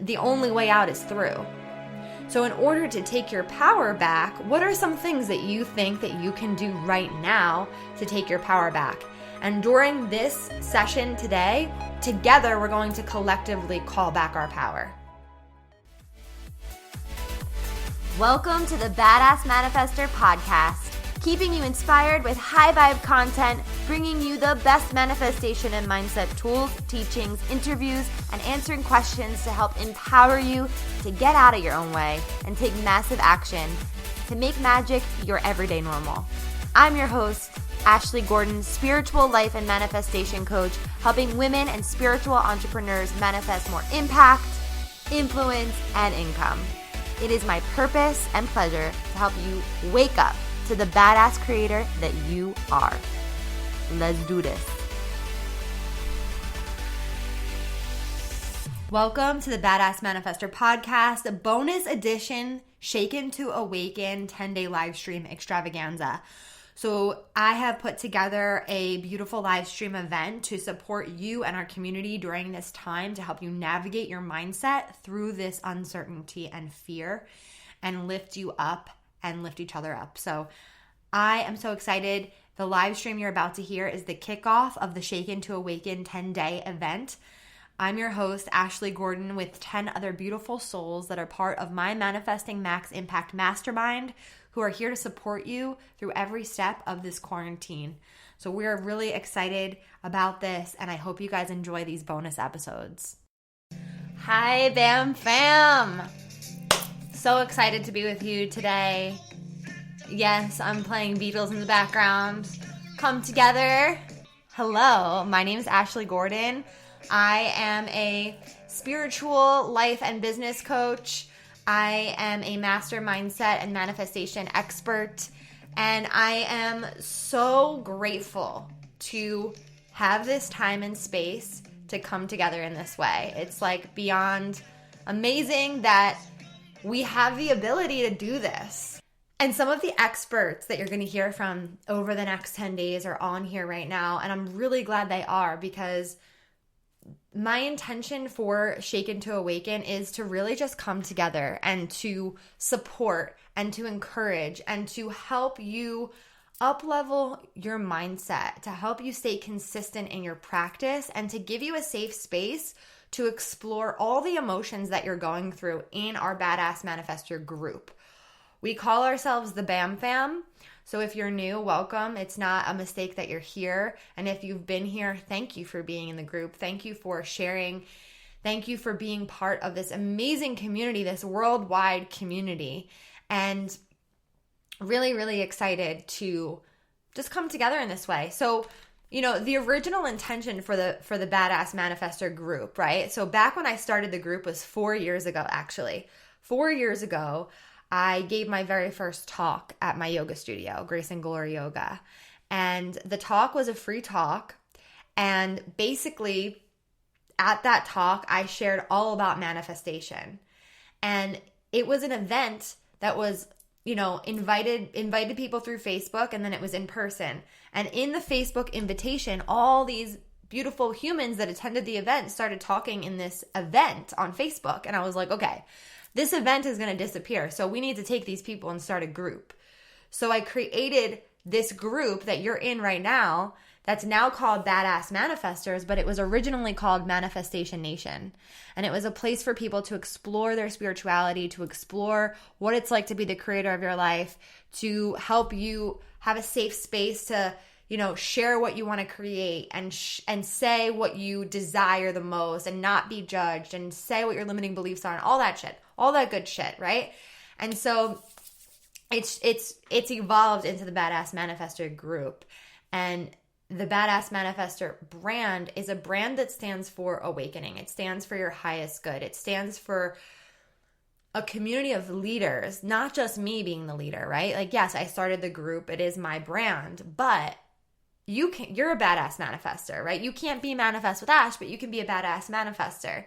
the only way out is through. So in order to take your power back, what are some things that you think that you can do right now to take your power back? And during this session today, together we're going to collectively call back our power. Welcome to the Badass Manifestor podcast, keeping you inspired with high vibe content, bringing you the best manifestation and mindset tools, teachings, interviews, and answering questions to help empower you to get out of your own way and take massive action to make magic your everyday normal. I'm your host, Ashley Gordon, spiritual life and manifestation coach, helping women and spiritual entrepreneurs manifest more impact, influence, and income. It is my purpose and pleasure to help you wake up to the badass creator that you are. Let's do this. Welcome to the Badass Manifestor podcast, a bonus edition Shaken To Awaken 10-day live stream extravaganza. So I have put together a beautiful live stream event to support you and our community during this time to help you navigate your mindset through this uncertainty and fear and lift you up and lift each other up. So I am so excited. The live stream you're about to hear is the kickoff of the Shaken To Awaken 10-day event. I'm your host, Ashley Gordon, with 10 other beautiful souls that are part of my Manifesting Max Impact Mastermind, who are here to support you through every step of this quarantine. So we're really excited about this, and I hope you guys enjoy these bonus episodes. Hi, BAM fam! So excited to be with you today. Yes, I'm playing Beatles in the background. Come together. Hello, my name is Ashley Gordon. I am a spiritual life and business coach. I am a master mindset and manifestation expert, and I am so grateful to have this time and space to come together in this way. It's like beyond amazing that we have the ability to do this. And some of the experts that you're going to hear from over the next 10 days are on here right now, and I'm really glad they are, because my intention for Shaken To Awaken is to really just come together and to support and to encourage and to help you up-level your mindset, to help you stay consistent in your practice, and to give you a safe space to explore all the emotions that you're going through in our Badass Manifestor group. We call ourselves the BAM fam. So if you're new, welcome. It's not a mistake that you're here. And if you've been here, thank you for being in the group. Thank you for sharing. Thank you for being part of this amazing community, this worldwide community. And really, really excited to just come together in this way. So, you know, the original intention for the Badass Manifestor group, right? So back when I started the group was 4 years ago, actually. 4 years ago, I gave my very first talk at my yoga studio, Grace and Glory Yoga. And the talk was a free talk. And basically, at that talk, I shared all about manifestation. And it was an event that was, you know, invited people through Facebook, and then it was in person. And in the Facebook invitation, all these beautiful humans that attended the event started talking in this event on Facebook. And I was like, okay, this event is going to disappear, so we need to take these people and start a group. So I created this group that you're in right now that's now called Badass Manifestors, but it was originally called Manifestation Nation. And it was a place for people to explore their spirituality, to explore what it's like to be the creator of your life, to help you have a safe space to, you know, share what you want to create and say what you desire the most and not be judged and say what your limiting beliefs are and all that shit. All that good shit, right? And so it's evolved into the Badass Manifestor group. And the Badass Manifestor brand is a brand that stands for awakening. It stands for your highest good. It stands for a community of leaders, not just me being the leader, right? Like, yes, I started the group. It is my brand, but you're a badass manifestor, right? You can't be Manifest with Ash, but you can be a badass manifestor.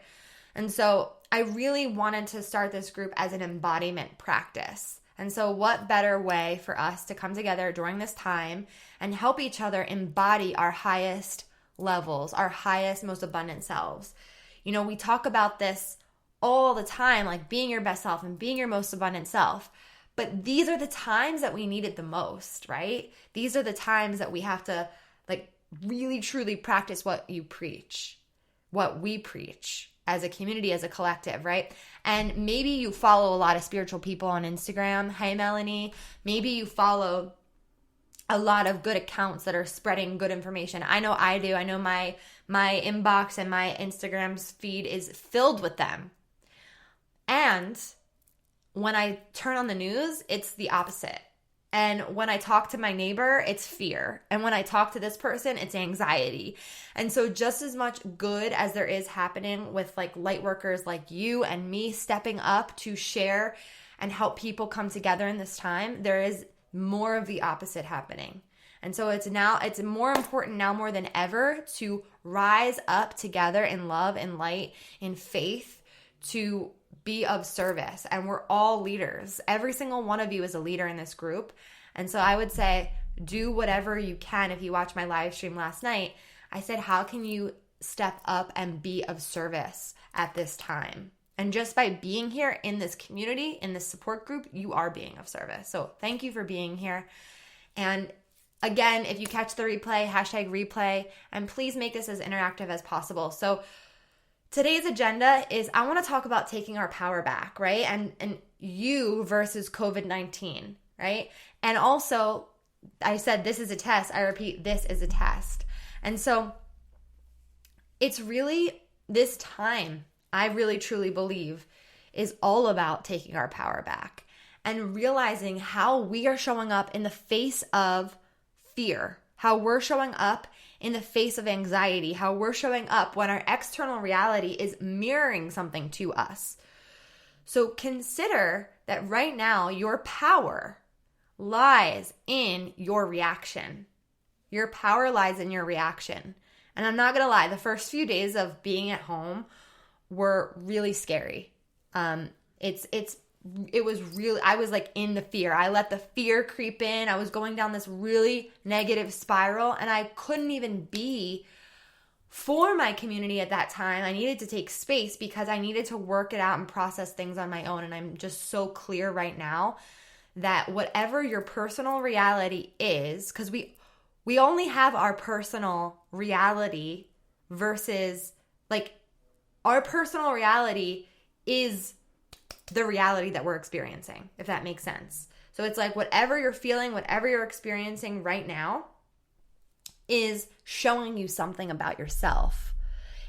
And so I really wanted to start this group as an embodiment practice. And so what better way for us to come together during this time and help each other embody our highest levels, our highest, most abundant selves. You know, we talk about this all the time, like being your best self and being your most abundant self. But these are the times that we need it the most, right? These are the times that we have to like really truly practice what we preach as a community, as a collective, right? And maybe you follow a lot of spiritual people on Instagram. Hey, Melanie. Maybe you follow a lot of good accounts that are spreading good information. I know I do. I know my inbox and my Instagram's feed is filled with them. And when I turn on the news, it's the opposite. And when I talk to my neighbor, it's fear. And when I talk to this person, it's anxiety. And so just as much good as there is happening with like light workers like you and me stepping up to share and help people come together in this time, there is more of the opposite happening. And so it's more important now more than ever to rise up together in love and light, in faith, to be of service. And we're all leaders. Every single one of you is a leader in this group. And so I would say do whatever you can. If you watched my live stream last night, I said, how can you step up and be of service at this time? And just by being here in this community, in this support group, you are being of service. So thank you for being here. And again, if you catch the replay, #replay, and please make this as interactive as possible. So today's agenda is I want to talk about taking our power back, right? And you versus COVID-19, right? And also, I said this is a test. I repeat, this is a test. And so it's really this time, I really truly believe, is all about taking our power back and realizing how we are showing up in the face of fear, how we're showing up in the face of anxiety, how we're showing up when our external reality is mirroring something to us. So consider that right now your power lies in your reaction. Your power lies in your reaction. And I'm not going to lie, the first few days of being at home were really scary. It was really, I was like in the fear. I let the fear creep in. I was going down this really negative spiral and I couldn't even be for my community at that time. I needed to take space because I needed to work it out and process things on my own. And I'm just so clear right now that whatever your personal reality is, because we only have our personal reality versus like our personal reality is the reality that we're experiencing, if that makes sense. So it's like whatever you're feeling, whatever you're experiencing right now is showing you something about yourself.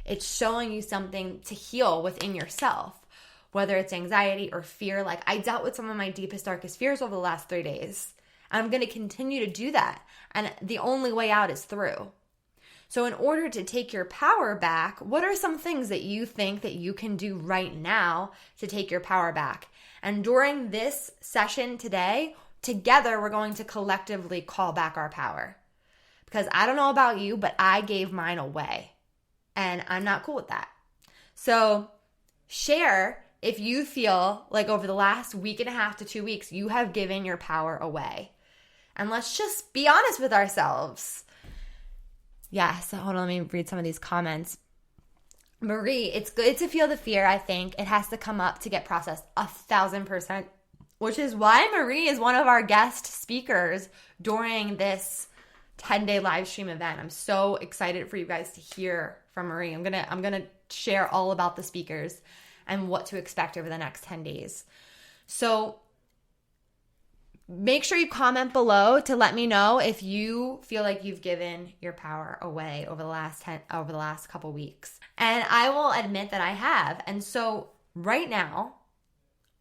It's showing you something to heal within yourself, whether it's anxiety or fear. Like I dealt with some of my deepest, darkest fears over the last 3 days. I'm going to continue to do that. And the only way out is through. So in order to take your power back, what are some things that you think that you can do right now to take your power back? And during this session today, together we're going to collectively call back our power. Because I don't know about you, but I gave mine away. And I'm not cool with that. So share if you feel like over the last week and a half to 2 weeks, you have given your power away. And let's just be honest with ourselves. Yes, hold on, let me read some of these comments. Marie, it's good to feel the fear, I think. It has to come up to get processed 1,000%, which is why Marie is one of our guest speakers during this 10-day live stream event. I'm so excited for you guys to hear from Marie. I'm gonna share all about the speakers and what to expect over the next 10 days. So make sure you comment below to let me know if you feel like you've given your power away over the last couple weeks. And I will admit that I have. And so right now,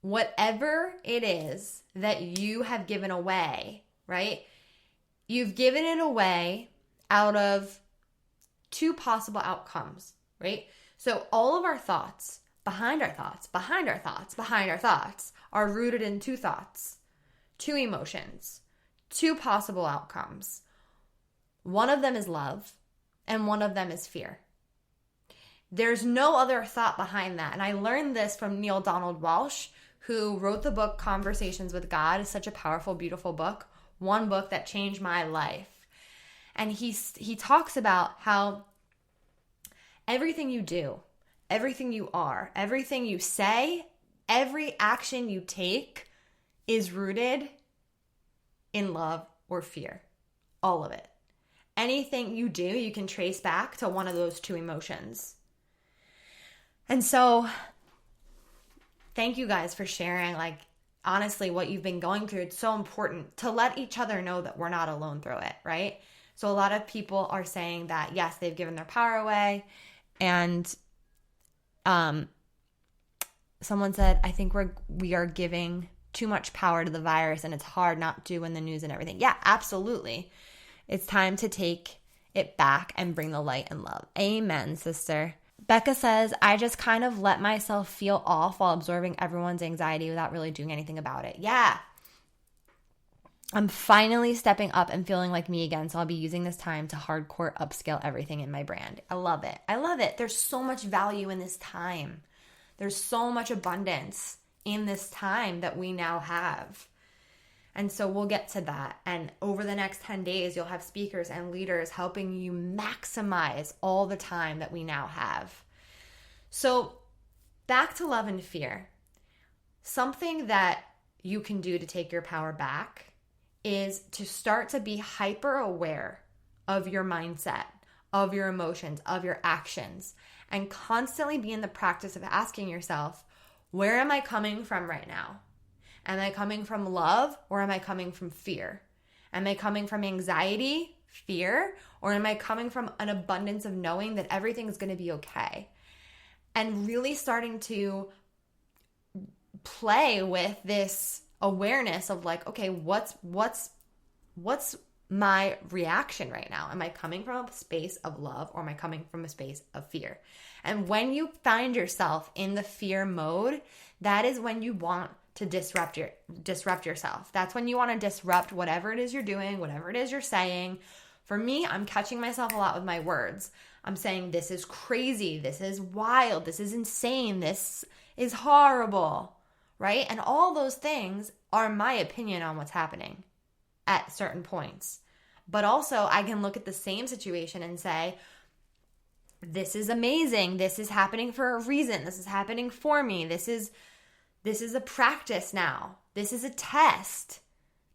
whatever it is that you have given away, right? You've given it away out of two possible outcomes, right? So all of our thoughts, behind our thoughts, behind our thoughts, behind our thoughts are rooted in two thoughts. Two emotions, two possible outcomes. One of them is love, and one of them is fear. There's no other thought behind that. And I learned this from Neil Donald Walsh, who wrote the book Conversations with God. It's such a powerful, beautiful book. One book that changed my life. And he talks about how everything you do, everything you are, everything you say, every action you take is rooted in love or fear. All of it. Anything you do, you can trace back to one of those two emotions. And so, thank you guys for sharing, like, honestly, what you've been going through. It's so important to let each other know that we're not alone through it, right? So a lot of people are saying that, yes, they've given their power away. And someone said, I think we are giving too much power to the virus, and it's hard not to in the news and everything. Yeah, absolutely. It's time to take it back and bring the light and love. Amen, sister. Becca says, I just kind of let myself feel off while absorbing everyone's anxiety without really doing anything about it. Yeah. I'm finally stepping up and feeling like me again, so I'll be using this time to hardcore upscale everything in my brand. I love it. I love it. There's so much value in this time. There's so much abundance in this time that we now have. And so we'll get to that. And over the next 10 days, you'll have speakers and leaders helping you maximize all the time that we now have. So back to love and fear. Something that you can do to take your power back is to start to be hyper aware of your mindset, of your emotions, of your actions, and constantly be in the practice of asking yourself, where am I coming from right now? Am I coming from love, or am I coming from fear? Am I coming from anxiety, fear, or am I coming from an abundance of knowing that everything is going to be okay? And really starting to play with this awareness of like, okay, what's my reaction right now? Am I coming from a space of love, or am I coming from a space of fear? And when you find yourself in the fear mode, that is when you want to disrupt yourself. That's when you want to disrupt whatever it is you're doing, whatever it is you're saying. For me, I'm catching myself a lot with my words. I'm saying, this is crazy, this is wild, this is insane, this is horrible, right? And all those things are my opinion on what's happening at certain points. But also, I can look at the same situation and say, this is amazing, this is happening for a reason, this is happening for me, this is a practice now. This is a test.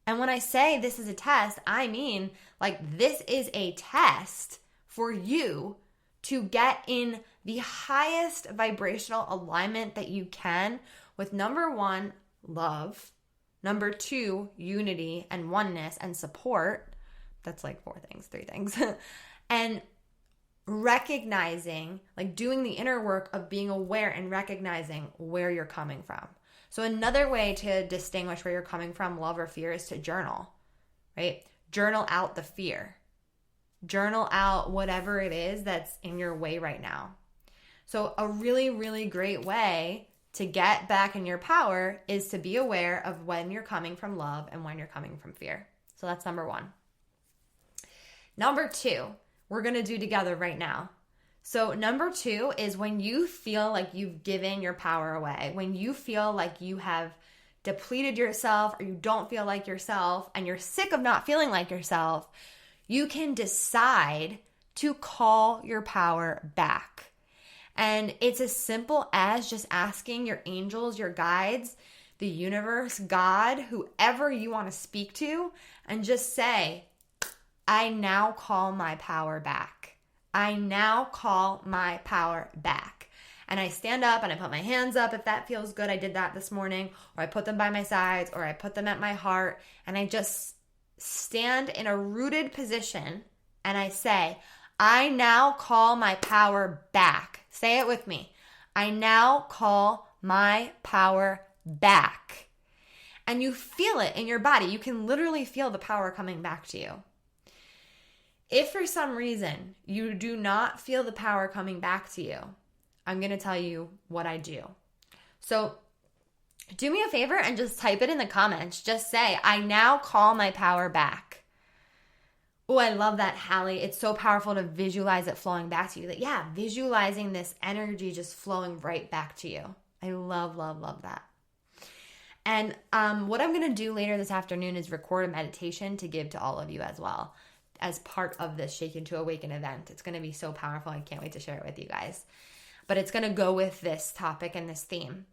And when I say this is a test, I mean like this is a test for you to get in the highest vibrational alignment that you can with number one, love. Number two, unity and oneness and support. That's like three things. And recognizing, like doing the inner work of being aware and recognizing where you're coming from. So another way to distinguish where you're coming from, love or fear, is to journal, right? Journal out the fear. Journal out whatever it is that's in your way right now. So a really, really great way to get back in your power is to be aware of when you're coming from love and when you're coming from fear. So that's number one. Number two, we're going to do together right now. So number two is when you feel like you've given your power away, when you feel like you have depleted yourself or you don't feel like yourself and you're sick of not feeling like yourself, you can decide to call your power back. And it's as simple as just asking your angels, your guides, the universe, God, whoever you want to speak to, and just say, I now call my power back. I now call my power back. And I stand up and I put my hands up if that feels good. I did that this morning, or I put them by my sides, or I put them at my heart, and I just stand in a rooted position and I say, I now call my power back. Say it with me. I now call my power back. And you feel it in your body. You can literally feel the power coming back to you. If for some reason you do not feel the power coming back to you, I'm going to tell you what I do. So do me a favor and just type it in the comments. Just say, I now call my power back. Oh, I love that, Hallie. It's so powerful to visualize it flowing back to you. That, yeah, visualizing this energy just flowing right back to you. I love, love, love that. And what I'm going to do later this afternoon is record a meditation to give to all of you as well, as part of this Shaken To Awaken event. It's going to be so powerful. I can't wait to share it with you guys. but it's going to go with this topic and this theme.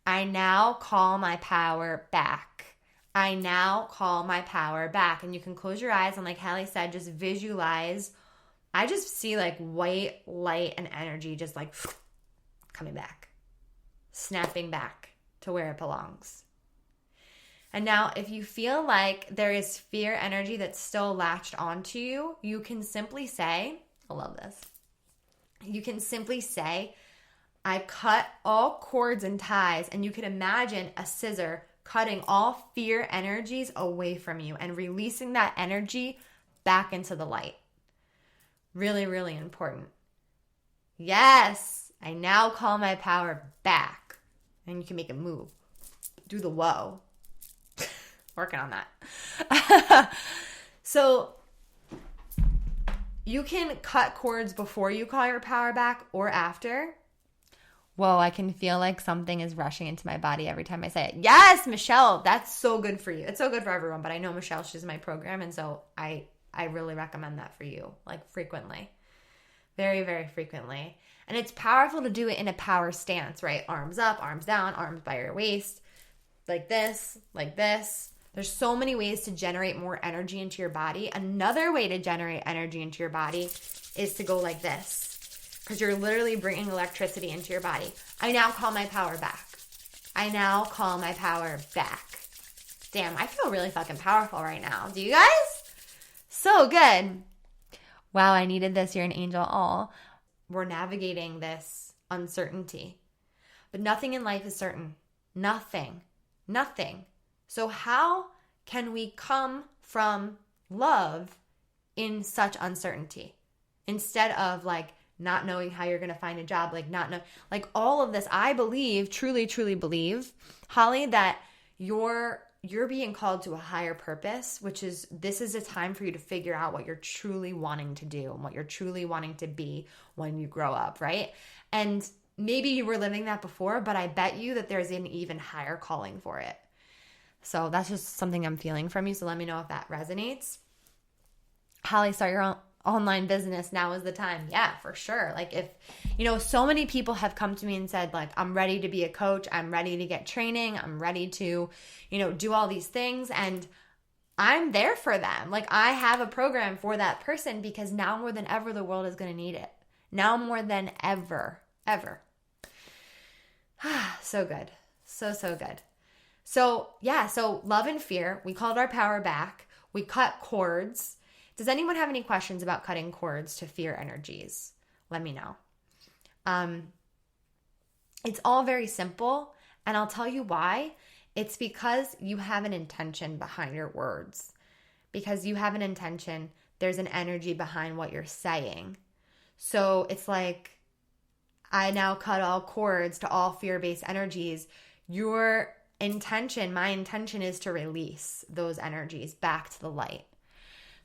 I now call my power back. I now call my power back. And you can close your eyes and like Hallie said, just visualize. I just see like white light and energy just like coming back, snapping back to where it belongs. And now if you feel like there is fear energy that's still latched onto you, you can simply say, I love this. You can simply say, I cut all cords and ties, and you can imagine a scissor cutting all fear energies away from you and releasing that energy back into the light. Really, really important. Yes, I now call my power back. And you can make it move. Do the whoa. Working on that. So you can cut cords before you call your power back or after. Whoa, I can feel like something is rushing into my body every time I say it. Yes, Michelle, that's so good for you. It's so good for everyone, but I know Michelle, she's in my program, and so I really recommend that for you, like frequently. Very, very frequently. And it's powerful to do it in a power stance, right? Arms up, arms down, arms by your waist, like this, like this. There's so many ways to generate more energy into your body. Another way to generate energy into your body is to go like this, because you're literally bringing electricity into your body. I now call my power back. I now call my power back. Damn, I feel really fucking powerful right now. Do you guys? So good. Wow, I needed this. You're an angel. Oh, we're navigating this uncertainty. But nothing in life is certain. Nothing. Nothing. So how can we come from love in such uncertainty? Instead of like not knowing how you're going to find a job, like all of this, I believe, truly, truly believe, Holly, that you're being called to a higher purpose, this is a time for you to figure out what you're truly wanting to do and what you're truly wanting to be when you grow up, right? And maybe you were living that before, but I bet you that there's an even higher calling for it. So that's just something I'm feeling from you. So let me know if that resonates. Holly, start your own online business. Now is the time. Yeah, for sure. Like if, so many people have come to me and said like, I'm ready to be a coach. I'm ready to get training. I'm ready to, do all these things. And I'm there for them. Like I have a program for that person because now more than ever, the world is going to need it. Now more than ever. So good. So good. So yeah, so love and fear, we called our power back. We cut cords. Does anyone have any questions about cutting cords to fear energies? Let me know. It's all very simple, and I'll tell you why. It's because you have an intention behind your words. Because you have an intention, there's an energy behind what you're saying. So it's like, I now cut all cords to all fear-based energies. My intention is to release those energies back to the light.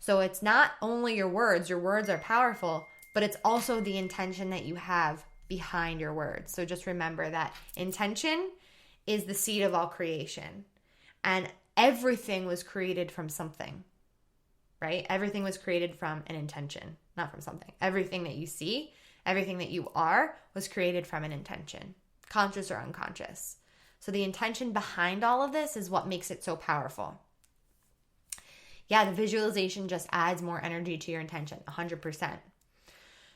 So it's not only your words are powerful, but it's also the intention that you have behind your words. So just remember that intention is the seed of all creation. And everything was created from something, right? Everything was created from an intention, not from something. Everything that you see, everything that you are was created from an intention, conscious or unconscious. So the intention behind all of this is what makes it so powerful. Yeah, the visualization just adds more energy to your intention, 100%.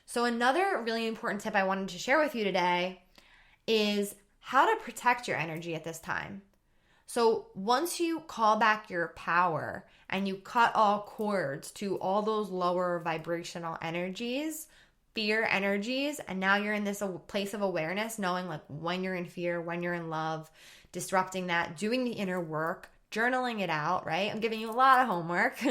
So another really important tip I wanted to share with you today is how to protect your energy at this time. So once you call back your power and you cut all cords to all those lower vibrational energies, fear energies, and now you're in this place of awareness, knowing like when you're in fear, when you're in love, disrupting that, doing the inner work, journaling it out, right? I'm giving you a lot of homework.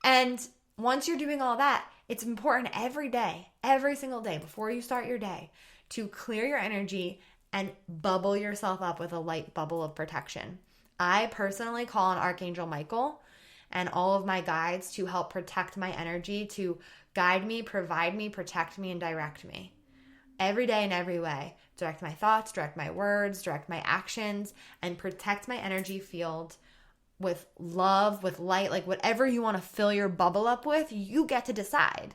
And once you're doing all that, it's important every day, every single day before you start your day to clear your energy and bubble yourself up with a light bubble of protection. I personally call on Archangel Michael and all of my guides to help protect my energy, to guide me, provide me, protect me, and direct me. Every day in every way. Direct my thoughts, direct my words, direct my actions, and protect my energy field with love, with light, like whatever you want to fill your bubble up with, you get to decide.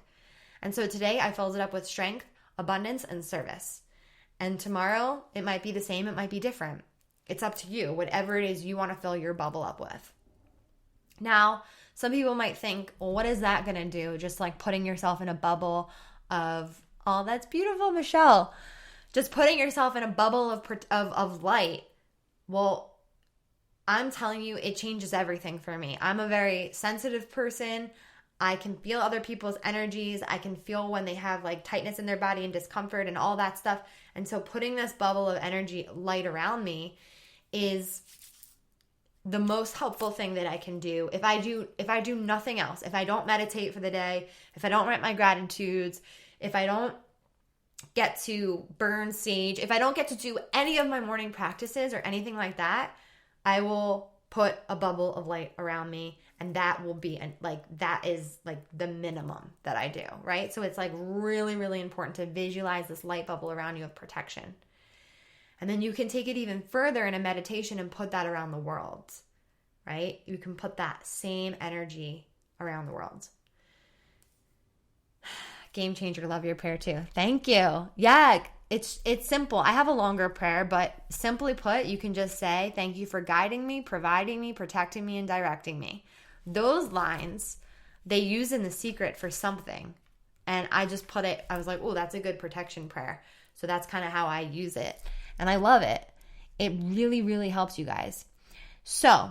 And so today I filled it up with strength, abundance, and service. And tomorrow, it might be the same, it might be different. It's up to you, whatever it is you want to fill your bubble up with. Now, some people might think, well, what is that going to do? Just like putting yourself in a bubble of, oh, that's beautiful, Michelle. Just putting yourself in a bubble of light. Well, I'm telling you, it changes everything for me. I'm a very sensitive person. I can feel other people's energies. I can feel when they have like tightness in their body and discomfort and all that stuff. And so putting this bubble of energy light around me is the most helpful thing that I can do. If I do nothing else, if I don't meditate for the day, if I don't write my gratitudes, if I don't get to burn sage, if I don't get to do any of my morning practices or anything like that, I will put a bubble of light around me, and that will be that is like the minimum that I do, right? So it's like really, really important to visualize this light bubble around you of protection. And then you can take it even further in a meditation and put that around the world, right? You can put that same energy around the world. Game changer, love your prayer too. Thank you. Yeah, it's simple. I have a longer prayer, but simply put, you can just say, thank you for guiding me, providing me, protecting me, and directing me. Those lines, they use in The Secret for something. And I just put it, I was like, oh, that's a good protection prayer. So that's kind of how I use it. And I love it. It really, really helps you guys. So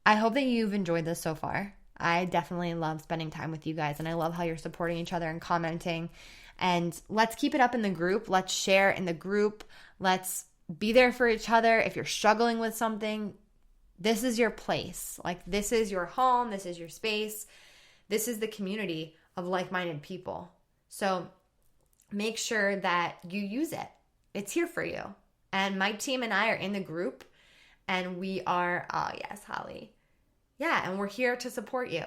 I hope that you've enjoyed this so far. I definitely love spending time with you guys, and I love how you're supporting each other and commenting. And let's keep it up in the group. Let's share in the group. Let's be there for each other. If you're struggling with something, this is your place. Like, this is your home. This is your space. This is the community of like-minded people. So make sure that you use it. It's here for you. And my team and I are in the group, and we are, oh yes, Holly. Yeah, and we're here to support you.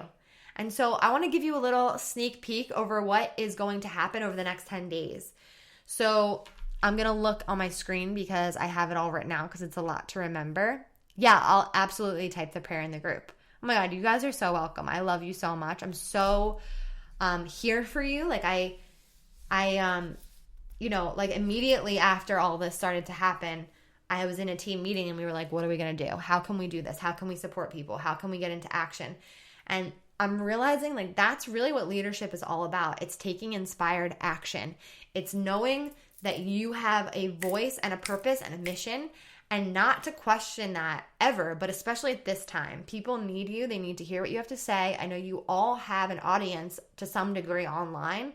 And so I want to give you a little sneak peek over what is going to happen over the next 10 days. So I'm going to look on my screen because I have it all written out because it's a lot to remember. Yeah, I'll absolutely type the prayer in the group. Oh my God, you guys are so welcome. I love you so much. I'm so here for you. Like I like immediately after all this started to happen, I was in a team meeting and we were like, what are we going to do? How can we do this? How can we support people? How can we get into action? And I'm realizing like that's really what leadership is all about. It's taking inspired action. It's knowing that you have a voice and a purpose and a mission, and not to question that ever, but especially at this time. People need you. They need to hear what you have to say. I know you all have an audience to some degree online.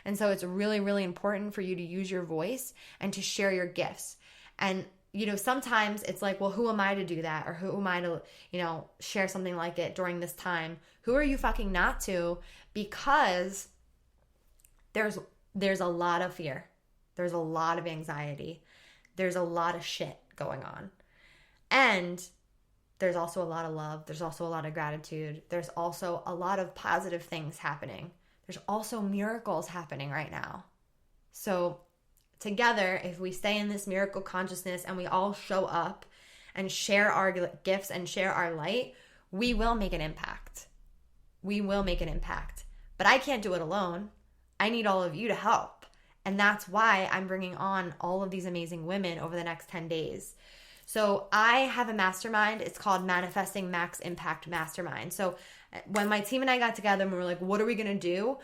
And so it's really, really important for you to use your voice and to share your gifts. And, sometimes it's like, well, who am I to do that? Or who am I to, share something like it during this time? Who are you fucking not to? Because there's a lot of fear. There's a lot of anxiety. There's a lot of shit going on. And there's also a lot of love. There's also a lot of gratitude. There's also a lot of positive things happening. There's also miracles happening right now. So together, if we stay in this miracle consciousness and we all show up and share our gifts and share our light, we will make an impact. We will make an impact. But I can't do it alone. I need all of you to help. And that's why I'm bringing on all of these amazing women over the next 10 days. So I have a mastermind. It's called Manifesting Max Impact Mastermind. So when my team and I got together and we were like, what are we going to do?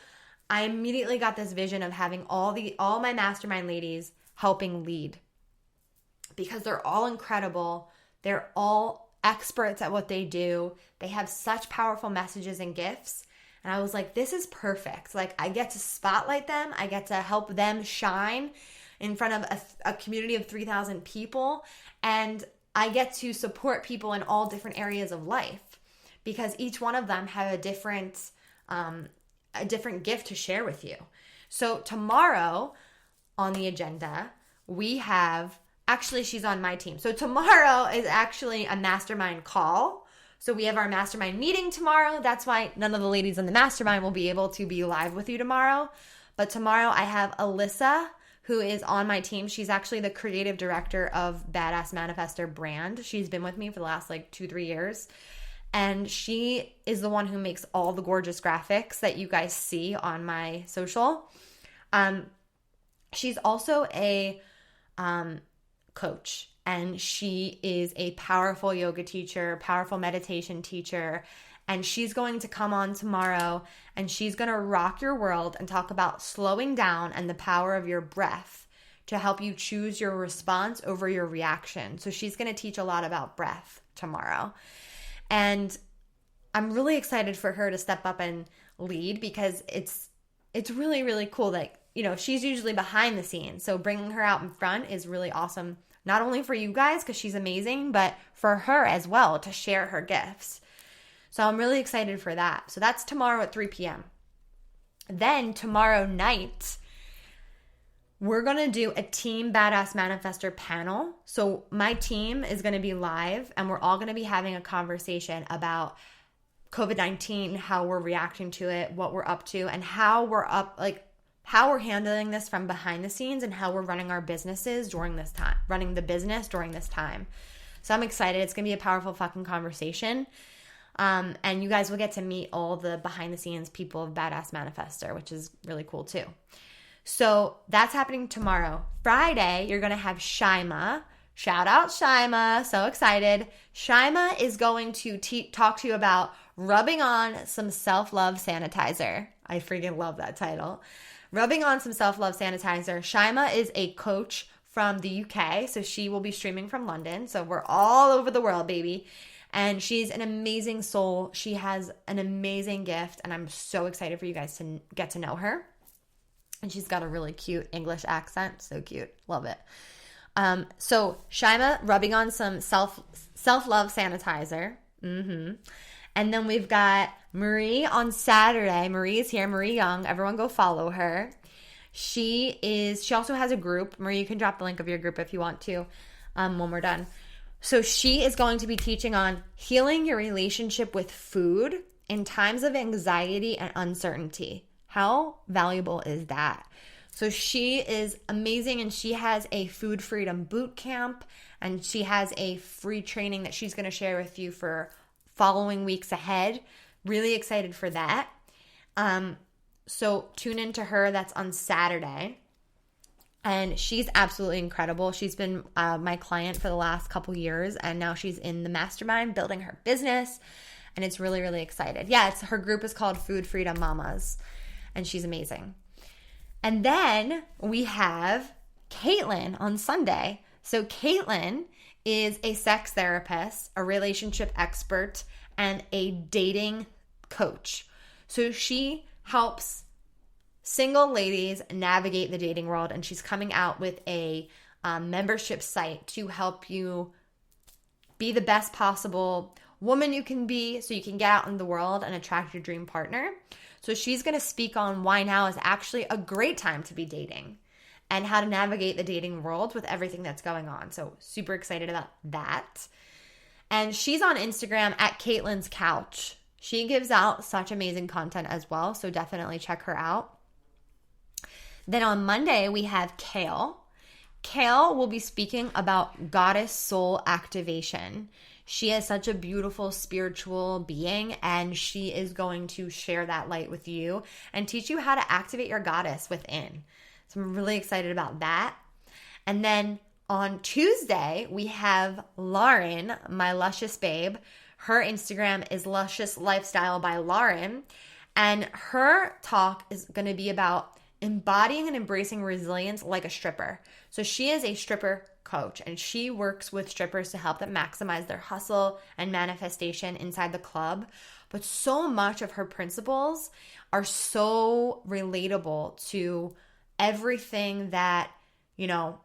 I immediately got this vision of having all my mastermind ladies helping lead, because they're all incredible. They're all experts at what they do. They have such powerful messages and gifts. And I was like, this is perfect. Like, I get to spotlight them. I get to help them shine in front of a community of 3,000 people. And I get to support people in all different areas of life, because each one of them have a different gift to share with you. So tomorrow on the agenda, we have, actually she's on my team. So tomorrow is actually a mastermind call. So we have our mastermind meeting tomorrow. That's why none of the ladies in the mastermind will be able to be live with you tomorrow. But tomorrow I have Alyssa, who is on my team. She's actually the creative director of Badass Manifestor brand. She's been with me for the last 2-3 years. And she is the one who makes all the gorgeous graphics that you guys see on my social. She's also a coach. And she is a powerful yoga teacher, powerful meditation teacher. And she's going to come on tomorrow and she's going to rock your world and talk about slowing down and the power of your breath to help you choose your response over your reaction. So she's going to teach a lot about breath tomorrow. And I'm really excited for her to step up and lead because it's really, really cool. Like, you know, she's usually behind the scenes. So bringing her out in front is really awesome. Not only for you guys, because she's amazing, but for her as well to share her gifts. So I'm really excited for that. So that's tomorrow at 3 p.m. Then tomorrow night, we're going to do a Team Badass Manifestor panel. So my team is going to be live and we're all going to be having a conversation about COVID-19, how we're reacting to it, what we're up to, and how we're handling this from behind the scenes and how we're running our businesses during this time, running the business during this time. So I'm excited. It's going to be a powerful fucking conversation. And you guys will get to meet all the behind the scenes people of Badass Manifestor, which is really cool too. So that's happening tomorrow. Friday, you're going to have Shaima. Shout out Shaima. So excited. Shaima is going to talk to you about rubbing on some self-love sanitizer. I freaking love that title. Rubbing on some self-love sanitizer. Shaima is a coach from the UK, so she will be streaming from London. So we're all over the world, baby. And she's an amazing soul. She has an amazing gift, and I'm so excited for you guys to get to know her. And she's got a really cute English accent. So cute. Love it. So Shaima rubbing on some self-love sanitizer. And then we've got Marie on Saturday. Marie is here. Marie Young. Everyone go follow her. She also has a group. Marie, you can drop the link of your group if you want to when we're done. So she is going to be teaching on healing your relationship with food in times of anxiety and uncertainty. How valuable is that? So she is amazing and she has a food freedom boot camp and she has a free training that she's going to share with you for following weeks ahead. Really excited for that. So tune into her. That's on Saturday. And she's absolutely incredible. She's been my client for the last couple years and now she's in the mastermind building her business and it's really, really excited. Yeah, her group is called Food Freedom Mamas and she's amazing. And then we have Caitlin on Sunday. So Caitlin is a sex therapist, a relationship expert, and a dating coach. So she helps single ladies navigate the dating world, and she's coming out with a membership site to help you be the best possible woman you can be so you can get out in the world and attract your dream partner. So she's going to speak on why now is actually a great time to be dating and how to navigate the dating world with everything that's going on. So super excited about that. And she's on Instagram at Caitlin's Couch. She gives out such amazing content as well, so definitely check her out. Then on Monday, we have Kale. Kale will be speaking about goddess soul activation. She is such a beautiful spiritual being, and she is going to share that light with you and teach you how to activate your goddess within. So I'm really excited about that. And then on Tuesday, we have Lauren, my luscious babe. Her Instagram is Luscious Lifestyle by Lauren, and her talk is going to be about embodying and embracing resilience like a stripper. So she is a stripper coach and she works with strippers to help them maximize their hustle and manifestation inside the club. But so much of her principles are so relatable to everything that, you know,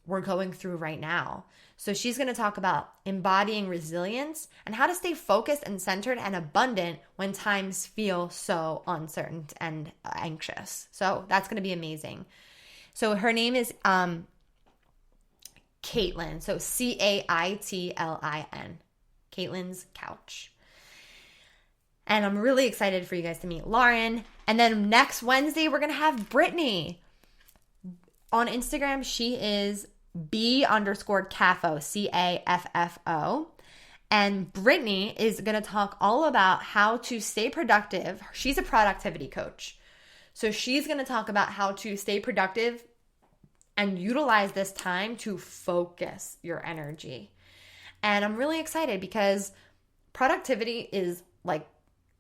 we're going through right now. So she's going to talk about embodying resilience and how to stay focused and centered and abundant when times feel so uncertain and anxious. So that's going to be amazing. So her name is Caitlin. So Caitlin. Caitlin's Couch. And I'm really excited for you guys to meet Lauren. And then next Wednesday, we're going to have Brittany. On Instagram, she is B_CAFO, CAFFO. And Brittany is going to talk all about how to stay productive. She's a productivity coach. So she's going to talk about how to stay productive and utilize this time to focus your energy. And I'm really excited because productivity is like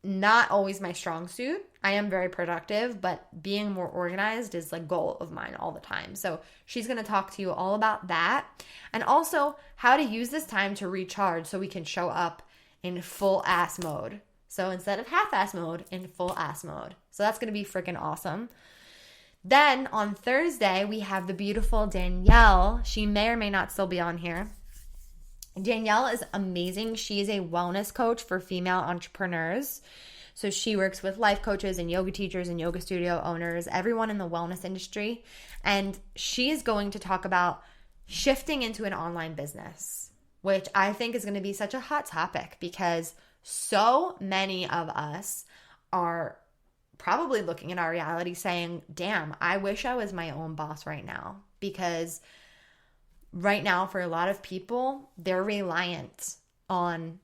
not always my strong suit. I am very productive, but being more organized is like goal of mine all the time. So she's going to talk to you all about that, and also how to use this time to recharge so we can show up in full ass mode. So instead of half ass mode, in full ass mode. So that's going to be freaking awesome. Then on Thursday, we have the beautiful Danielle. She may or may not still be on here. Danielle is amazing. She is a wellness coach for female entrepreneurs. So she works with life coaches and yoga teachers and yoga studio owners, everyone in the wellness industry. And she is going to talk about shifting into an online business, which I think is going to be such a hot topic because so many of us are probably looking at our reality saying, damn, I wish I was my own boss right now. Because right now, for a lot of people, they're reliant on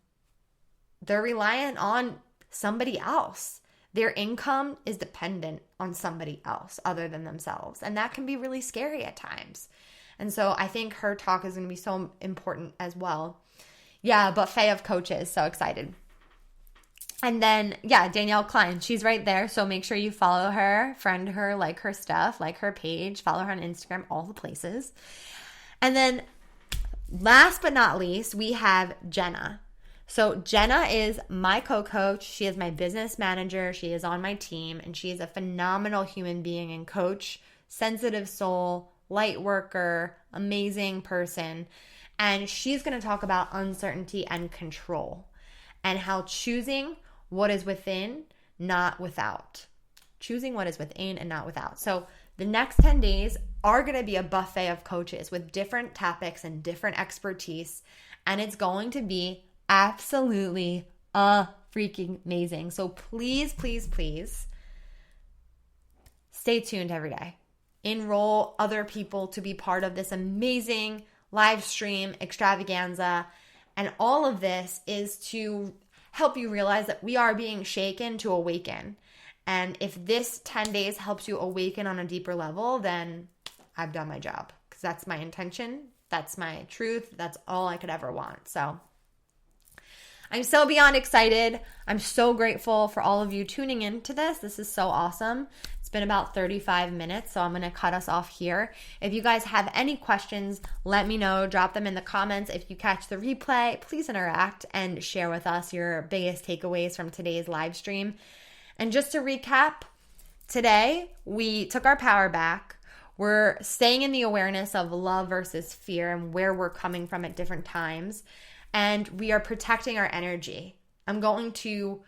somebody else. Their income is dependent on somebody else other than themselves. And that can be really scary at times. And so I think her talk is going to be so important as well. Yeah, buffet of coaches. So excited. And then, yeah, Danielle Klein, she's right there. So make sure you follow her, friend her, like her stuff, like her page, follow her on Instagram, all the places. And then last but not least, we have Jenna. So Jenna is my co-coach. She is my business manager. She is on my team, and she is a phenomenal human being and coach, sensitive soul, light worker, amazing person. And she's going to talk about uncertainty and control and how choosing what is within, not without. Choosing what is within and not without. So the next 10 days are going to be a buffet of coaches with different topics and different expertise. And it's going to be absolutely freaking amazing. So please, please, please stay tuned every day. Enroll other people to be part of this amazing live stream extravaganza. And all of this is to help you realize that we are being shaken to awaken. And if this 10 days helps you awaken on a deeper level, then I've done my job, because that's my intention. That's my truth. That's all I could ever want. So I'm so beyond excited. I'm so grateful for all of you tuning into this. This is so awesome. It's been about 35 minutes, so I'm going to cut us off here. If you guys have any questions, let me know. Drop them in the comments. If you catch the replay, please interact and share with us your biggest takeaways from today's live stream. And just to recap, today we took our power back. We're staying in the awareness of love versus fear and where we're coming from at different times. And we are protecting our energy. I'm going to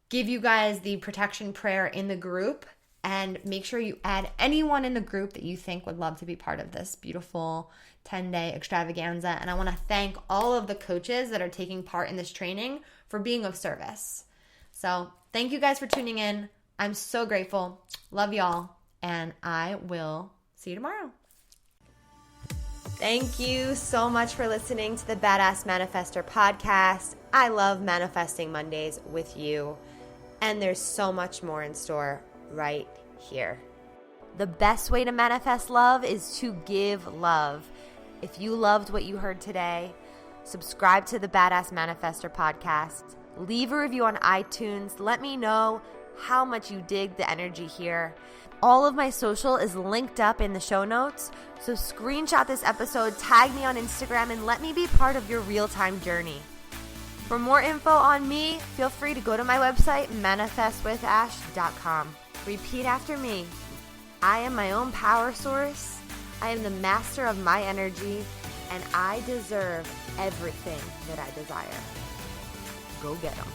give you guys the protection prayer in the group, and make sure you add anyone in the group that you think would love to be part of this beautiful 10-day extravaganza. And I want to thank all of the coaches that are taking part in this training for being of service. So thank you guys for tuning in. I'm so grateful. Love y'all. And I will see you tomorrow. Thank you so much for listening to the Badass Manifestor podcast. I love manifesting Mondays with you. And there's so much more in store right here. The best way to manifest love is to give love. If you loved what you heard today, subscribe to the Badass Manifestor podcast. Leave a review on iTunes. Let me know how much you dig the energy here. All of my social is linked up in the show notes, so screenshot this episode, tag me on Instagram, and let me be part of your real-time journey. For more info on me, feel free to go to my website, manifestwithash.com. Repeat after me. I am my own power source. I am the master of my energy, and I deserve everything that I desire. Go get them.